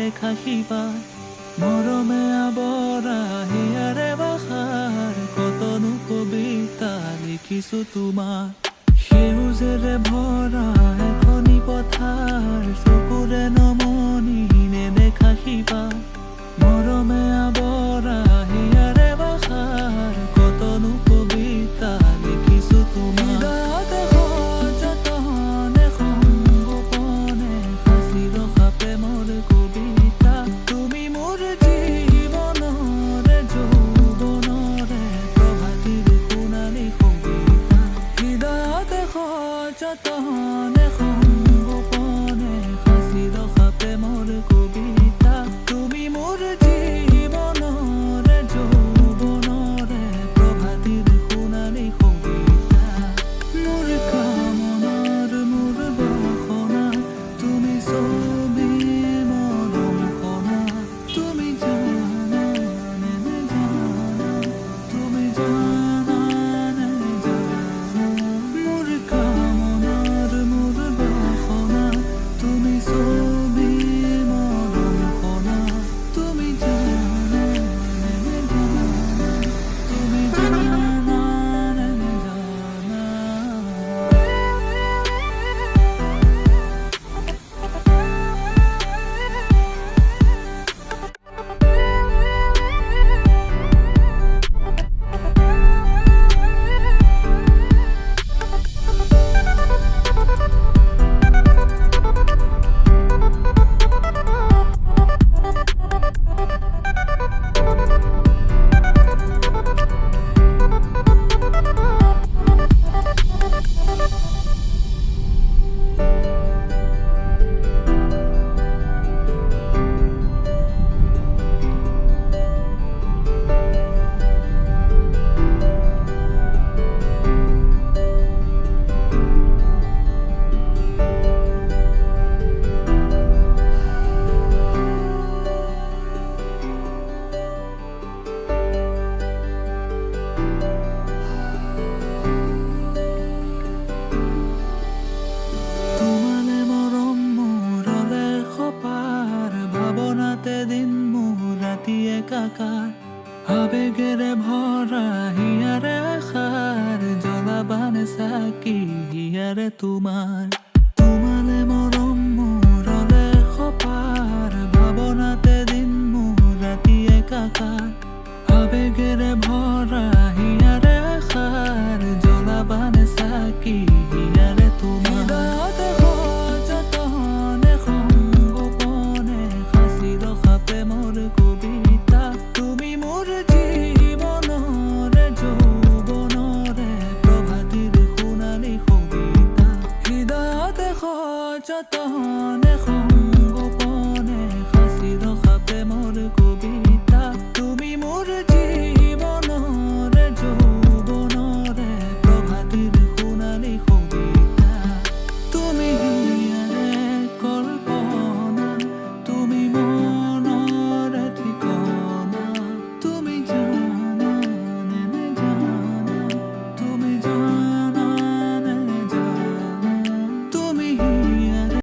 নেদেখা সিপাৰ মৰমে আৱৰা হিয়াৰে ভাষাৰ কতনো কবিতা লিখিছো তোমাৰ সেউজেৰে ভৰা এখনি পথাৰ চকুৰে নমনি নেদেখা সিপাৰ মৰমে আৱৰা হিয়াৰে ভাষাৰ কতনো কবিতা লিখিছো তোমাৰ হৃদয়তে সযতনে সংগোপনে সাঁচি ৰখা প্ৰেমৰ কবিতা তুমি মোৰ জীৱনৰে যৌৱনৰে প্ৰভাতিৰ সোণালী কবিতা হৃদয়তে সযতনে সংগোপনে সাঁচি ৰখা প্ৰেমৰ কবিতা তুমি মোৰ জীৱনৰে যৌৱনৰে প্ৰভাতিৰ সোণালী কবিতা মোৰ কামনাৰ মোৰ বাসনা তুমি ছবি মৰম খনা তুমি জানা নে নেজানা তুমি জানা নে নেজানা মোৰ কামনাৰ মোৰ বাসনা তুমি ছবি মৰম খনা তুমি জানা নে নেজানা তুমি জানা নে নেজানা তোমালে মৰম মোৰলে খপাৰ ভাৱনাতে দিন মোৰ ৰাতি একাকাৰ আবেগেৰে ভৰা হিয়াৰে আশাৰ জ্বলাবানে চাকি হিয়াৰে তোমাৰ তোমালে মৰম মোৰলে খপাৰ ভাৱনাতে দিন মোৰ ৰাতি একাকাৰ আবেগেৰে ভৰা হিয়াৰে আশাৰ জ্বলাবানে চাকি হিয়াৰে তোমাৰ হৃদয়তে সযতনে সংগোপনে সাঁচি ৰখা প্ৰেমৰ কবিতা তুমি মোৰ জীৱনৰে যৌৱনৰে প্ৰভাতিৰ সোণালী কবিতা হৃদয়তে সযতনে সংগোপনে সাঁচি ৰখা প্ৰেমৰ